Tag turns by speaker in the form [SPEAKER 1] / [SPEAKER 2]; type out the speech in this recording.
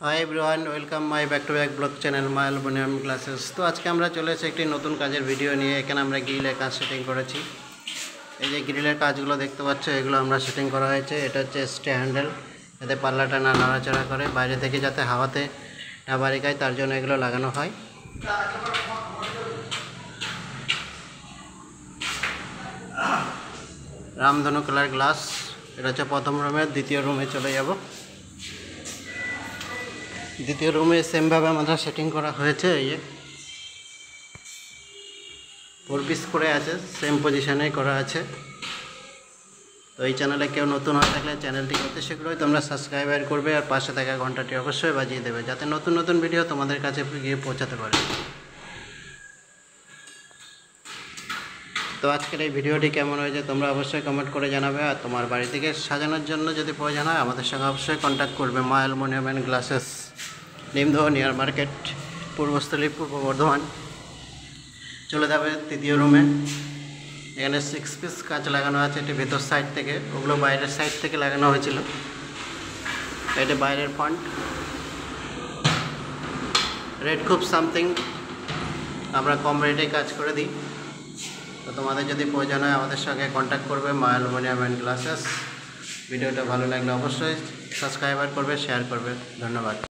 [SPEAKER 1] Hi everyone, welcome my back to back blog channel my aluminium classes. তো আজকে আমরা চলে এসেছি একটি নতুন কাজের ভিডিও নিয়ে। এখানে আমরা গ্রিলের কাজ সেটিং করেছি। এই যে গ্রিলের কাজগুলো দেখতে পাচ্ছ, এগুলো আমরা সেটিং করা হয়েছে। এটা হচ্ছে স্টে হ্যান্ডেল, যাতে পাল্লাটা না নাড়াচাড়া করে, বাইরে থেকে যাতে হাওয়াতে না বাড়ি খায়, তার জন্য এগুলো লাগানো হয়। রামধনু কালার গ্লাস, এটা হচ্ছে প্রথম রুমের। দ্বিতীয় রুমে চলে যাব। দ্বিতীয় রুমে সেমভাবে আমাদের সেটিং করা হয়েছে। এই যে 4 পিস করে আছে, সেম পজিশনেই করা আছে। তো এই চ্যানেলে কেউ নতুন হয়ে থাকলে চ্যানেলটি করতে শীঘ্রই তোমরা সাবস্ক্রাইবার করবে, আর পাশে থাকা ঘন্টাটি অবশ্যই বাজিয়ে দেবে, যাতে নতুন নতুন ভিডিও তোমাদের কাছে গিয়ে পৌঁছাতে পারে। তো আজকের এই ভিডিওটি কেমন হয়েছে তোমরা অবশ্যই কমেন্ট করে জানাবে। আর তোমার বাড়ি থেকে সাজানোর জন্য যদি প্রয়োজন হয়, আমাদের সঙ্গে অবশ্যই কন্ট্যাক্ট করবে। My aluminium and glasses, Nimdaha near market, Purbasthali, Purba Bardhaman. চলে যাবে তৃতীয় রুমে। এখানে 6 পিস কাঁচ লাগানো আছে, এটি ভেতর সাইড থেকে, ওগুলো বাইরের সাইড থেকে লাগানো হয়েছিল। এটা বাইরের ফ্রন্ট। রেট খুব সামথিং, আমরা কম রেটে কাজ করে দিই। তো তোমাদের যদি প্রয়োজন হয় আমাদের সঙ্গে কন্ট্যাক্ট করবে। My aluminium and glasses. ভিডিওটা ভালো লাগলে অবশ্যই সাবস্ক্রাইবার করবে, শেয়ার করবে। ধন্যবাদ।